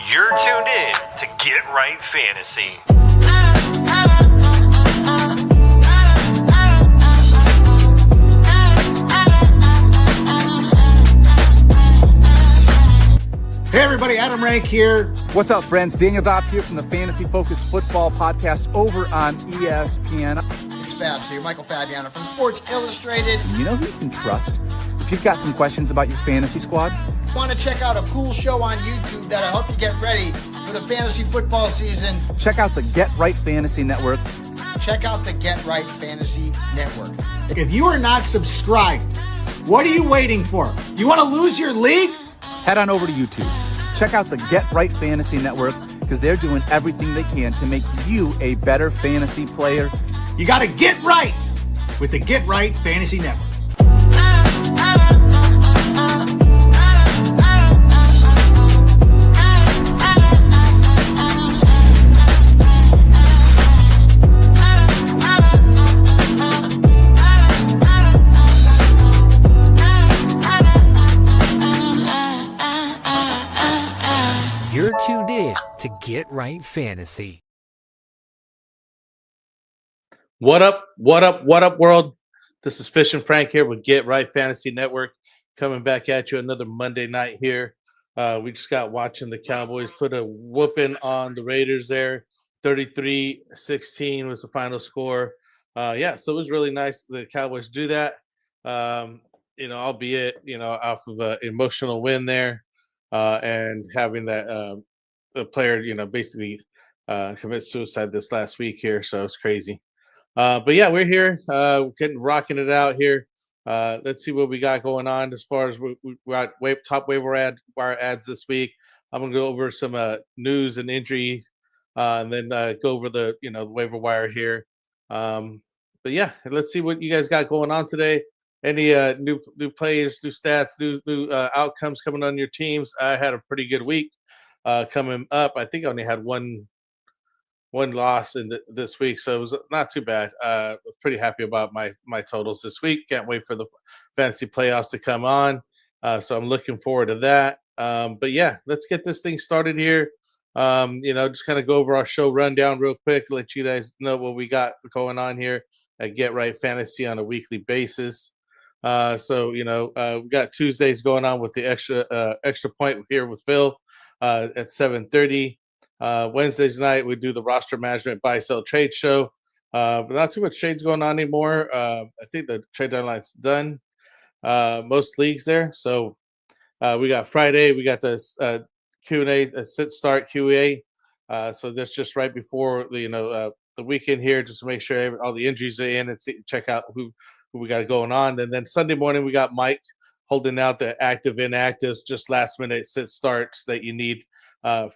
You're tuned in to Get Right Fantasy. Hey everybody, Adam Rank here. What's up, friends? Daniel Dopp here from the Fantasy Focused Football Podcast over on ESPN. It's Fabs here, Michael Fabiano from Sports Illustrated. You know who you can trust if you've got some questions about your fantasy squad? Want to check out a cool show on YouTube that'll help you get ready for the fantasy football season? Check out the Get Right Fantasy Network. Check out the Get Right Fantasy Network. If you are not subscribed, what are you waiting for? You want to lose your league? Head on over to YouTube. Check out the Get Right Fantasy Network because they're doing everything they can to make you a better fantasy player. You got to get right with the Get Right Fantasy Network. You're tuned in to Get Right Fantasy. What up, world? This is FishnFrank here with Get Right Fantasy Network, coming back at you another Monday night here. We just got watching the Cowboys put a whooping on the Raiders there. 33-16 was the final score. So it was really nice the Cowboys do that. Albeit, off of an emotional win there. And having that the player, basically commit suicide this last week here, so it's crazy. But yeah, we're here, rocking it out here. Let's see what we got going on as far as we got top waiver wire ads this week. I'm gonna go over some news and injury, and then go over the waiver wire here. But yeah, let's see what you guys got going on today. Any new plays, new stats, new outcomes coming on your teams? I had a pretty good week coming up. I think I only had one loss in this week, so it was not too bad. Pretty happy about my totals this week. Can't wait for the fantasy playoffs to come on. So I'm looking forward to that. But yeah, let's get this thing started here. Just kind of go over our show rundown real quick, let you guys know what we got going on here at Get Right Fantasy on a weekly basis. We got Tuesdays going on with the extra point here with Phil at 7:30. Wednesdays night we do the roster management buy sell trade show, but not too much trades going on anymore. I think the trade deadline's done, most leagues there. So we got Friday, we got this Q&A, sit start QA. So that's just right before the weekend here, just to make sure all the injuries are in and check out who we got going on. And then Sunday morning we got Mike holding out the active inactives, just last minute sit starts that you need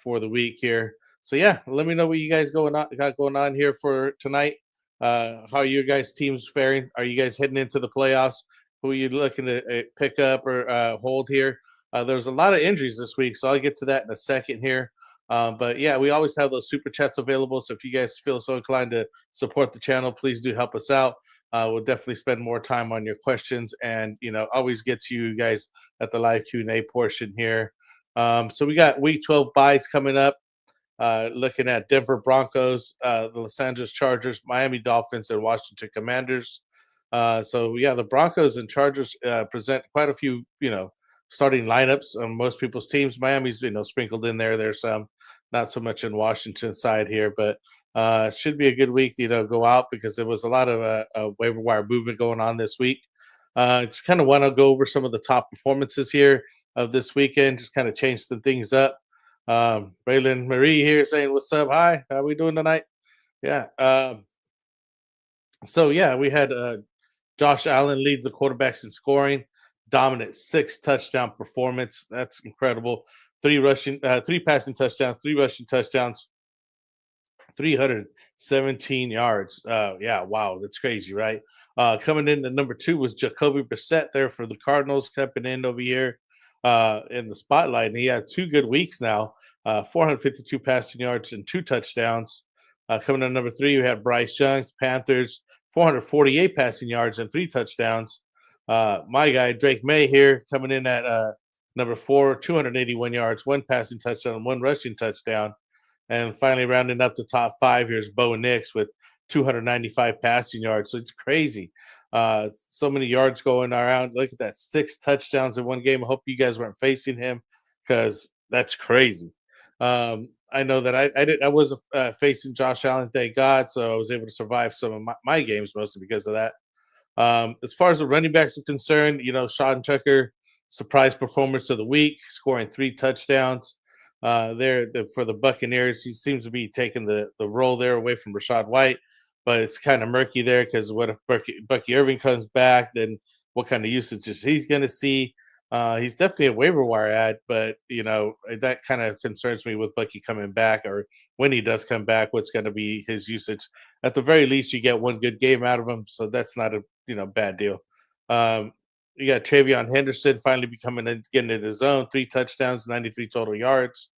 for the week here. So yeah, let me know what you guys got going on here for tonight. How are you guys' teams faring? Are you guys heading into the playoffs? Who are you looking to pick up or hold here? There's a lot of injuries this week, so I'll get to that in a second here. But yeah, we always have those super chats available. So if you guys feel so inclined to support the channel, please do help us out. We'll definitely spend more time on your questions, and always get to you guys at the live Q&A portion here. So we got week 12 buys coming up. Looking at Denver Broncos, the Los Angeles Chargers, Miami Dolphins, and Washington Commanders. The Broncos and Chargers present quite a few starting lineups on most people's teams. Miami's sprinkled in there. There's some, not so much in Washington side here, but it should be a good week go out because there was a lot of waiver wire movement going on this week. Just kind of want to go over some of the top performances here of this weekend, just kind of change some things up. Braylon Marie here saying, what's up? Hi, how are we doing tonight? Yeah. We had Josh Allen leads the quarterbacks in scoring, dominant 6 touchdown performance. That's incredible. 3 passing touchdowns, 3 rushing touchdowns, 317 yards. Wow, that's crazy, right? Coming in at number 2 was Jacoby Brissett there for the Cardinals, coming in over here in the spotlight. And he had 2 good weeks now, 452 passing yards and 2 touchdowns. Coming in at number 3, we had Bryce Young, Panthers, 448 passing yards and 3 touchdowns. My guy, Drake May here, coming in at number 4, 281 yards, 1 passing touchdown, 1 rushing touchdown. And finally, rounding up the top 5, here's Bo Nix with 295 passing yards. So it's crazy. So many yards going around. Look at that, 6 touchdowns in one game. I hope you guys weren't facing him because that's crazy. I know that I was facing Josh Allen, thank God, so I was able to survive some of my games mostly because of that. As far as the running backs are concerned, Sean Tucker, surprise performance of the week, scoring 3 touchdowns. For the Buccaneers, he seems to be taking the role there away from Rachaad White, but it's kind of murky there because what if Bucky Irving comes back? Then what kind of usage is he's going to see? He's definitely a waiver wire ad, but that kind of concerns me with Bucky coming back, or when he does come back, what's going to be his usage. At the very least, you get one good game out of him, so that's not a bad deal. You got Travion Henderson finally getting in his zone, 3 touchdowns, 93 total yards.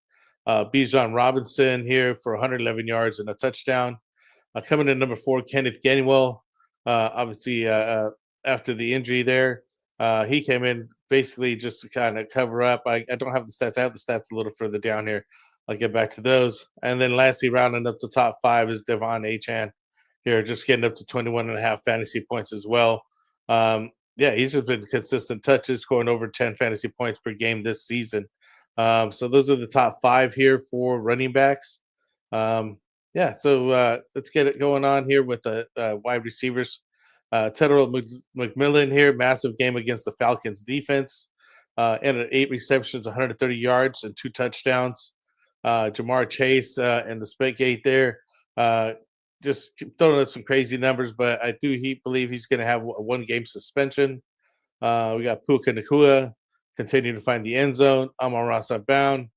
Bijan Robinson here for 111 yards and a touchdown. Coming in number 4, Kenneth Gainwell. Obviously, after the injury there, he came in basically just to kind of cover up. I don't have the stats. I have the stats a little further down here. I'll get back to those. And then lastly, rounding up the top 5 is Devon Achane here, just getting up to 21.5 fantasy points as well. He's just been consistent touches, scoring over 10 fantasy points per game this season. So those are the top 5 here for running backs. So let's get it going on here with the wide receivers. Tedder McMillan here, massive game against the Falcons defense. And at 8 receptions, 130 yards and 2 touchdowns. Jamar Chase and the Spitgate there, just throwing up some crazy numbers, but I do believe he's going to have a 1-game suspension. We got Puka Nacua continuing to find the end zone. Amon-Ra St. Brown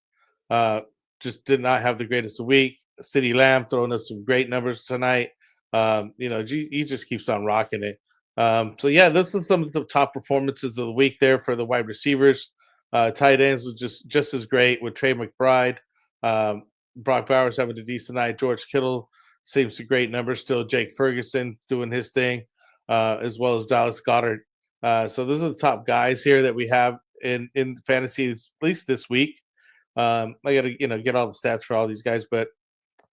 just did not have the greatest of week. CeeDee Lamb throwing up some great numbers tonight. He just keeps on rocking it. This is some of the top performances of the week there for the wide receivers. Tight ends was just as great with Trey McBride. Brock Bowers having a decent night. George Kittle seems to great numbers still. Jake Ferguson doing his thing, as well as Dallas Goedert. So those are the top guys here that we have in fantasy, at least this week. I got to get all the stats for all these guys, but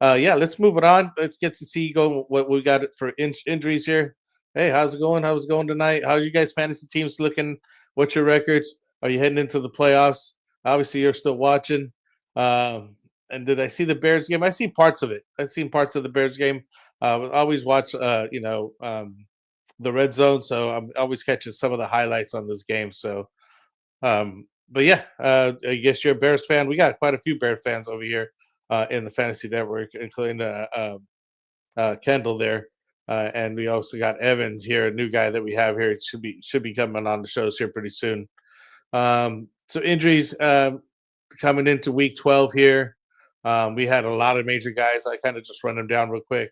let's move it on. Let's get to see what we got for injuries here. Hey, how's it going? How's it going tonight? How's you guys' fantasy teams looking? What's your records? Are you heading into the playoffs? Obviously, you're still watching. And did I see the Bears game? I seen parts of it. I've seen parts of the Bears game. I always watch, the red zone, so I'm always catching some of the highlights on this game. So, I guess you're a Bears fan. We got quite a few Bears fans over here in the Fantasy Network, including Kendall there. And we also got Evans here, a new guy that we have here. It should be coming on the shows here pretty soon. So injuries coming into week 12 here. We had a lot of major guys. I kind of just run them down real quick.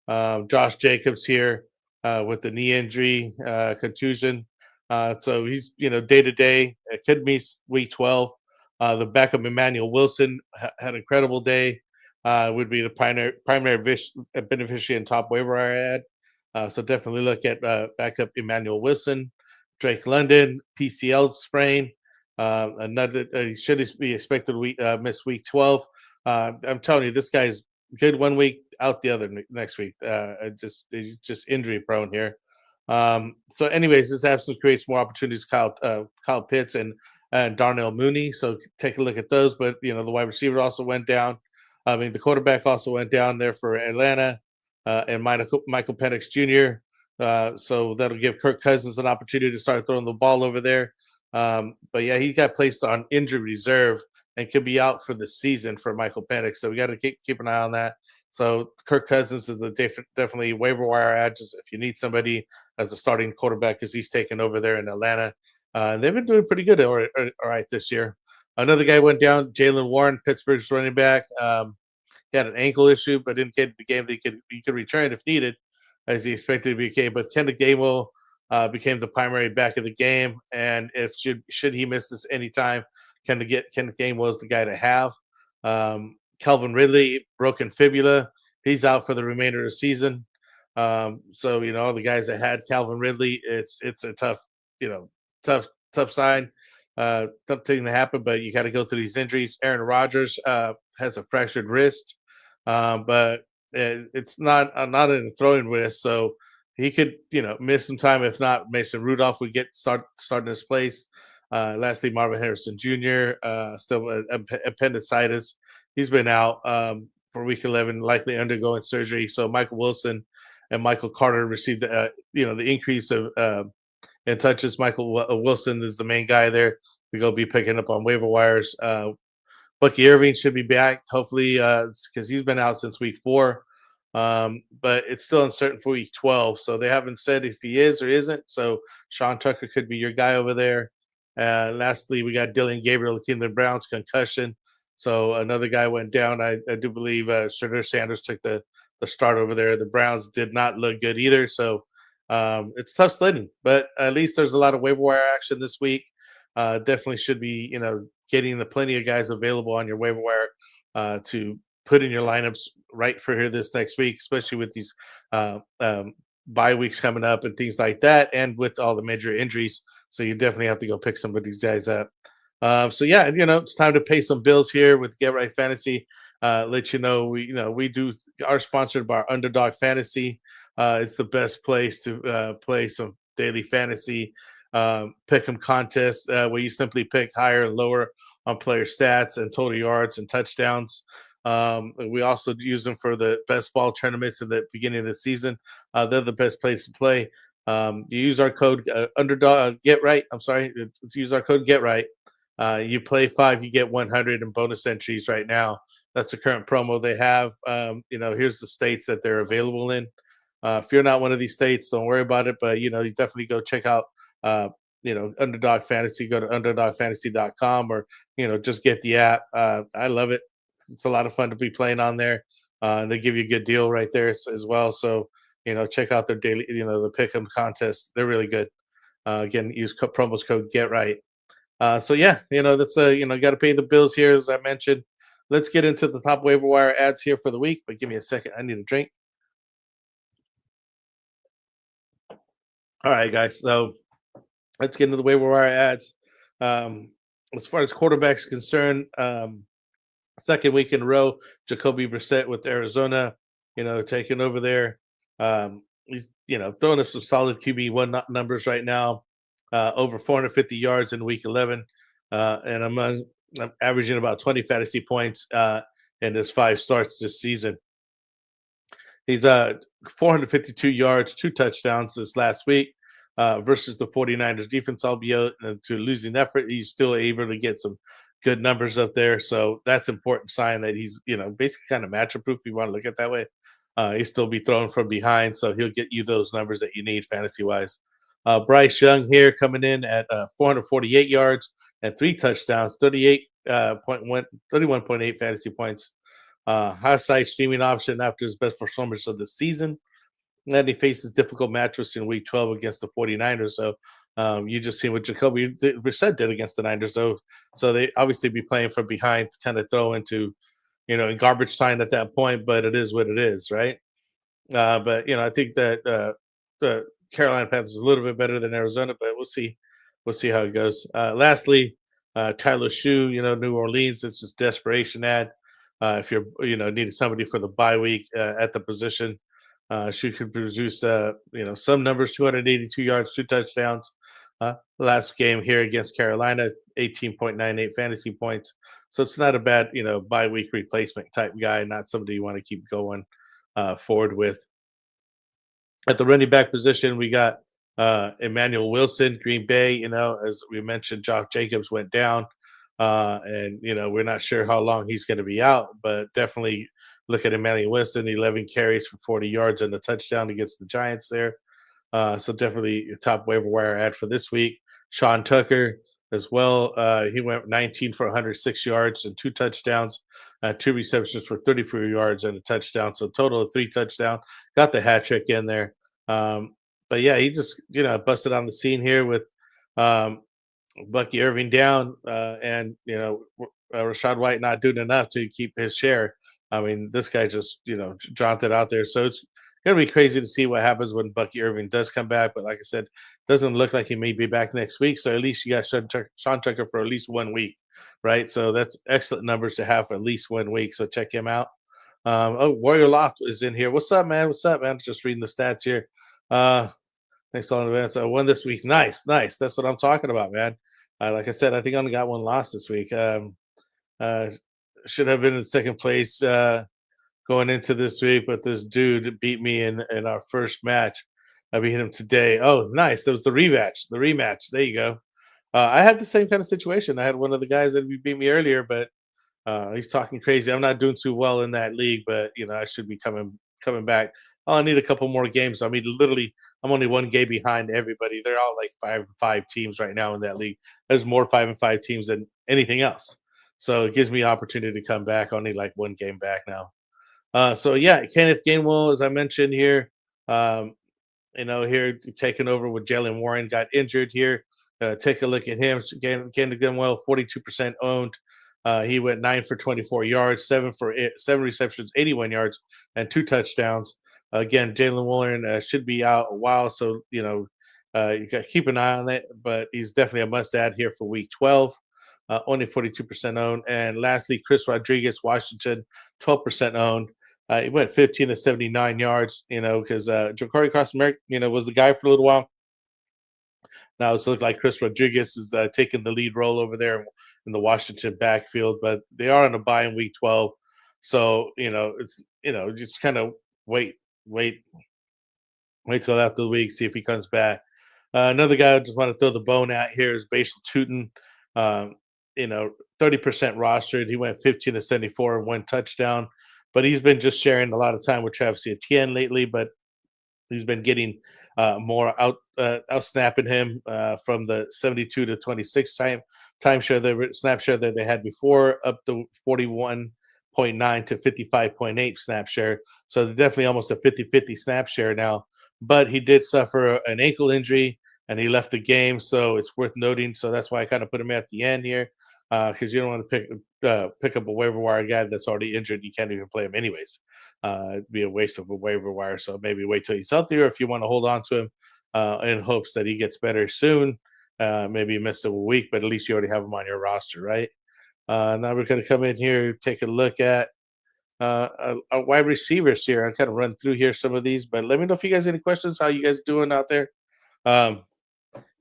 Josh Jacobs here with the knee injury, contusion. So he's day to day. It could miss week 12. The backup Emmanuel Wilson had an incredible day. Would be the primary beneficiary and top waiver wire ad. So definitely look at backup Emmanuel Wilson. Drake London, PCL sprain. He should be expected to miss week 12. I'm telling you, this guy's good 1 week, out the other next week. He's just injury prone here. So anyways, this absence creates more opportunities. Kyle Pitts and Darnell Mooney. So take a look at those. But the wide receiver also went down. The quarterback also went down there for Atlanta, and Michael Penix Jr. So that'll give Kirk Cousins an opportunity to start throwing the ball over there. He got placed on injury reserve and could be out for the season for Michael Penix. So we got to keep an eye on that. So Kirk Cousins is definitely waiver wire ad just if you need somebody as a starting quarterback, because he's taken over there in Atlanta. They've been doing pretty good all right this year. Another guy went down, Jaylen Warren, Pittsburgh's running back. He had an ankle issue, but indicated the game that he could return if needed, as he expected to be okay. But Kendall Gainwell became the primary back of the game, and if should he miss this anytime, Kendall Gainwell is the guy to have. Calvin Ridley, broken fibula, he's out for the remainder of the season. All the guys that had Calvin Ridley, it's a tough sign. something to happen, but you got to go through these injuries. Aaron Rodgers has a fractured wrist, but it's not a throwing wrist, so he could miss some time. If not, Mason Rudolph would start in his place. Lastly, Marvin Harrison Jr. Still appendicitis. He's been out for Week 11, likely undergoing surgery. So Michael Wilson and Michael Carter received the increase of in touches. Michael Wilson is the main guy there to go be picking up on waiver wires. Bucky Irving should be back, hopefully, because he's been out since Week 4. But it's still uncertain for Week 12, so they haven't said if he is or isn't. So Sean Tucker could be your guy over there. Lastly, we got Dylan Gabriel, the Cleveland Browns concussion. So another guy went down. I do believe Shadur Sanders took the start over there. The Browns did not look good either. So it's tough sledding, but at least there's a lot of waiver wire action this week. Definitely should be, getting the plenty of guys available on your waiver wire to put in your lineups right for here this next week, especially with these bye weeks coming up and things like that, and with all the major injuries. So you definitely have to go pick some of these guys up. So yeah, it's time to pay some bills here with Get Right Fantasy. Let you know we are sponsored by Underdog Fantasy. It's the best place to play some daily fantasy pick 'em contest where you simply pick higher and lower on player stats and total yards and touchdowns. We also use them for the best ball tournaments at the beginning of the season. They're the best place to play. You use our code Underdog Get Right. I'm sorry, use our code Get Right. You play 5, you get 100 in bonus entries right now. That's the current promo they have. Here's the states that they're available in. If you're not one of these states, don't worry about it. But you definitely go check out Underdog Fantasy. Go to underdogfantasy.com or just get the app. I love it. It's a lot of fun to be playing on there. They give you a good deal right there as well. So check out their daily the pick'em contest. They're really good. Again, use promo code Get Right. So yeah, that's got to pay the bills here, as I mentioned. Let's get into the top waiver wire ads here for the week. But give me a second. I need a drink. All right, guys. So let's get into the waiver wire ads. As far as quarterbacks concerned, second week in a row, Jacoby Brissett with Arizona, taking over there. He's throwing up some solid QB1 numbers right now. Over 450 yards in Week 11, and I'm averaging about 20 fantasy points in his 5 starts this season. He's 452 yards, 2 touchdowns this last week versus the 49ers defense, albeit to losing effort. He's still able to get some good numbers up there. So that's an important sign that he's, basically kind of matchup proof if you want to look at it that way. He'll still be throwing from behind, so he'll get you those numbers that you need fantasy-wise. Bryce Young here coming in at 448 yards and 3 touchdowns, 31.8 fantasy points. High side streaming option after his best performance of the season. And then he faces difficult matchups in Week 12 against the 49ers. So you just see what Jacoby Brissett did against the Niners, though. So they obviously be playing from behind to kind of throw into, in garbage time at that point, but it is what it is, right? But, I think that the Carolina Panthers is a little bit better than Arizona, but we'll see. We'll see how it goes. Lastly, Tyler Shue, New Orleans. It's just desperation ad. If you're, needed somebody for the bye week at the position, Shue could produce, some numbers: 282 yards, 2 touchdowns. Last game here against Carolina, 18.98 fantasy points. So it's not a bad, bye week replacement type guy, not somebody you want to keep going forward with. At the running back position, we got Emmanuel Wilson, Green Bay. As we mentioned, Josh Jacobs went down. And we're not sure how long he's going to be out, but definitely look at Emmanuel Wilson, 11 carries for 40 yards and a touchdown against the Giants there. So definitely a top waiver wire ad for this week. Sean Tucker as well. He went 19 for 106 yards and 2 touchdowns, 2 receptions for 34 yards and a touchdown. So total of 3 touchdowns. Got the hat trick in there. But yeah, he just busted on the scene here with Bucky Irving down, and Rachaad White not doing enough to keep his share. I mean, this guy just dropped it out there. So gonna be crazy to see what happens when Bucky Irving does come back. But like I said, doesn't look like he may be back next week. So at least you got Sean Tucker for at least 1 week, right? So that's excellent numbers to have for at least 1 week. So check him out. Warrior Loft is in here. What's up, man? What's up, man? Just reading the stats here. Thanks all in advance. I won this week. Nice. That's what I'm talking about, man. Like I said, I think I only got one loss this week. Should have been in second place going into this week, but this dude beat me in our first match. I beat him today. Oh, nice. That was the rematch. There you go. I had the same kind of situation. I had one of the guys that beat me earlier, but he's talking crazy. I'm not doing too well in that league, but I should be coming back. Oh, I need a couple more games. I mean, literally, I'm only 1 game behind everybody. They're all like 5-5 teams right now in that league. There's more 5-5 teams than anything else. So it gives me opportunity to come back. Only like 1 game back now. So yeah, Kenneth Gainwell, as I mentioned here, here taking over with Jalen Warren, got injured here. Take a look at him. Kenneth Gainwell, 42% owned. He went 9 for 24 yards, 7 receptions, 81 yards, and 2 touchdowns. Again, Jalen Warren should be out a while, so you got to keep an eye on it. But he's definitely a must-add here for Week 12. Only 42% owned. And lastly, Chris Rodriguez, Washington, 12% owned. He went 15 to 79 yards, because Ja'Cory Cross-Merrick, was the guy for a little while. Now it's looked like Chris Rodriguez is taking the lead role over there in the Washington backfield, but they are on a bye in Week 12. So, it's, just kind of wait till after the week, see if he comes back. Another guy I just want to throw the bone at here is Basil Tootin. 30% rostered. He went 15 to 74 and 1 touchdown, but he's been just sharing a lot of time with Travis Etienne lately, but he's been getting more out snapping him from the 72 to 26 snap share that they had before, up to 41.9 to 55.8 snap share. So they're definitely almost a 50-50 snap share now. But he did suffer an ankle injury and he left the game, so it's worth noting. So that's why I kind of put him at the end here, because you don't want to pick up a waiver wire guy that's already injured. You can't even play him anyways. It'd be a waste of a waiver wire. So maybe wait till he's healthier if you want to hold on to him in hopes that he gets better soon. Maybe you missed a week, but at least you already have him on your roster, right? Now we're going to come in here, take a look at our wide receivers here. I'll kind of run through here some of these, but let me know if you guys have any questions. How you guys doing out there?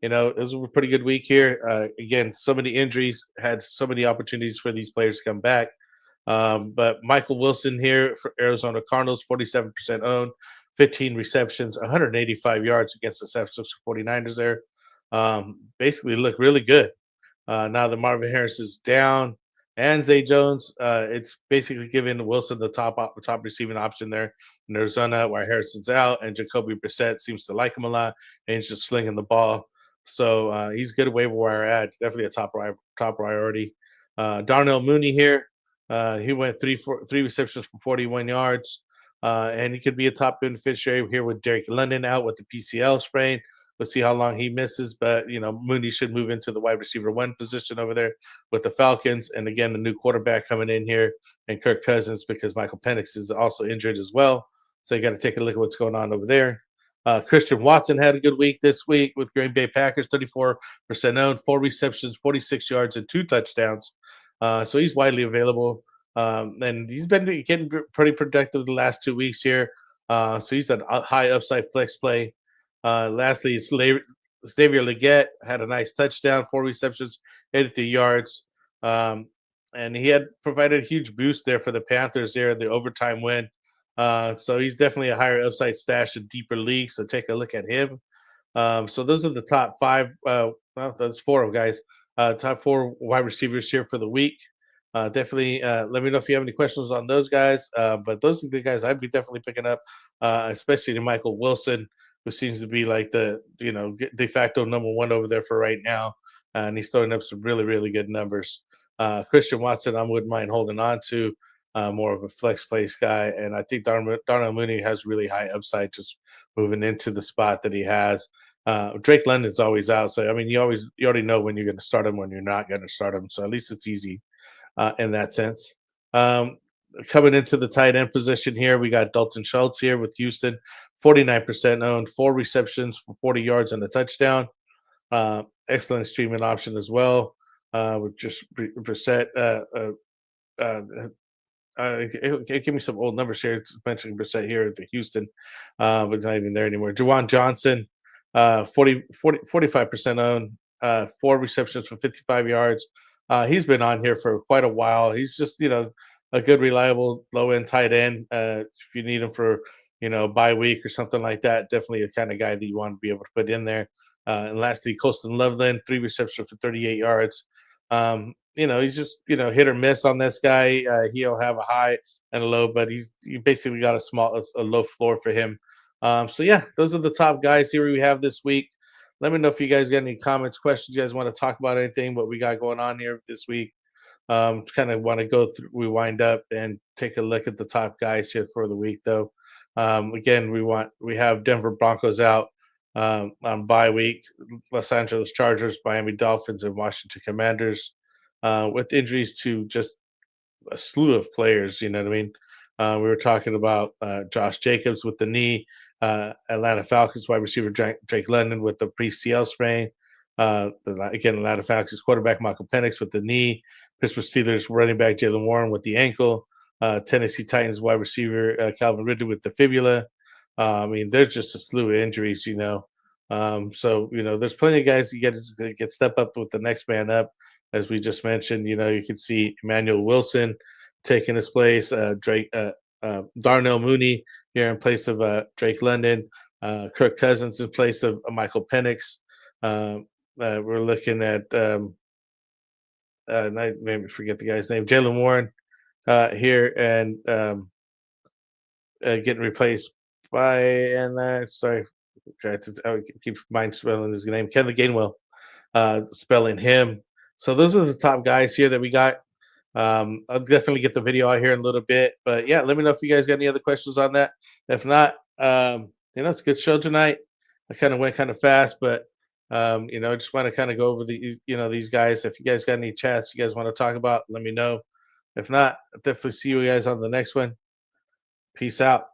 It was a pretty good week here. Again, so many injuries, had so many opportunities for these players to come back. But Michael Wilson here for Arizona Cardinals, 47% owned, 15 receptions, 185 yards against the San Francisco 49ers there. Basically look really good. Now that Marvin Harris is down and Zay Jones, it's basically giving Wilson the top receiving option there in Arizona, where Harrison's out, and Jacoby Brissett seems to like him a lot, and he's just slinging the ball. So he's good waiver wire ad, definitely a top priority. Darnell Mooney here, he went three receptions for 41 yards, and he could be a top beneficiary here with Derek London out with the PCL sprain. Let's see how long he misses, but Mooney should move into the wide receiver 1 position over there with the Falcons. And again, the new quarterback coming in here, and Kirk Cousins, because Michael Penix is also injured as well. So you got to take a look at what's going on over there. Christian Watson had a good week this week with Green Bay Packers, 34% owned, 4 receptions, 46 yards, and 2 touchdowns. So he's widely available. And he's been getting pretty productive the last 2 weeks here. So he's a high upside flex play. Lastly, Xavier Legette had a nice touchdown, 4 receptions, 83 yards. And he had provided a huge boost there for the Panthers there in the overtime win. So he's definitely a higher upside stash in deeper leagues. So take a look at him. So those are the top 5. That's 4 of guys. Top 4 wide receivers here for the week. Definitely let me know if you have any questions on those guys. But those are the guys I'd be definitely picking up, especially to Michael Wilson, who seems to be like the de facto number 1 over there for right now. And he's throwing up some really, really good numbers. Christian Watson, I wouldn't mind holding on to. More of a flex place guy. And I think Darnell Mooney has really high upside just moving into the spot that he has. Drake London's always out. So, I mean, you already know when you're going to start him, when you're not going to start him. So at least it's easy in that sense. Coming into the tight end position here, we got Dalton Schultz here with Houston, 49% owned, 4 receptions for 40 yards and a touchdown. Excellent streaming option as well. With just Brissett. Give me some old numbers here. It's mentioning Brissett here at the Houston, but it's not even there anymore. Juwan Johnson, 45% owned, 4 receptions for 55 yards. He's been on here for quite a while. He's just, a good, reliable, low-end tight end. If you need him for, bye week or something like that, definitely the kind of guy that you want to be able to put in there. And lastly, Colston Loveland, 3 receptions for 38 yards. He's just, hit or miss on this guy. He'll have a high and a low, but you basically got a low floor for him. So yeah, those are the top guys here we have this week. Let me know if you guys got any comments, questions, you guys want to talk about anything, what we got going on here this week. Kind of want to go through, we wind up and take a look at the top guys here for the week, though. Again, we have Denver Broncos out on bye week, Los Angeles Chargers, Miami Dolphins, and Washington Commanders, with injuries to just a slew of players. You know what I mean? We were talking about Josh Jacobs with the knee, Atlanta Falcons wide receiver Drake London with the pre-CL sprain. Again, Atlanta Falcons quarterback Michael Penix with the knee. Pittsburgh Steelers running back Jalen Warren with the ankle. Tennessee Titans wide receiver Calvin Ridley with the fibula. There's just a slew of injuries, So, there's plenty of guys that get step up with the next man up. As we just mentioned, you can see Emmanuel Wilson taking his place, Darnell Mooney here in place of Drake London, Kirk Cousins in place of Michael Penix. We're looking at maybe forget the guy's name, Jalen Warren here, and getting replaced by sorry, I keep mind spelling his name, Kendall Gainwell, spelling him. So those are the top guys here that we got. I'll definitely get the video out here in a little bit, but yeah, let me know if you guys got any other questions on that. If not, it's a good show tonight. I kind of went kind of fast, but I just want to kind of go over these guys. If you guys got any chats you guys want to talk about, let me know. If not, I'll definitely see you guys on the next one. Peace out.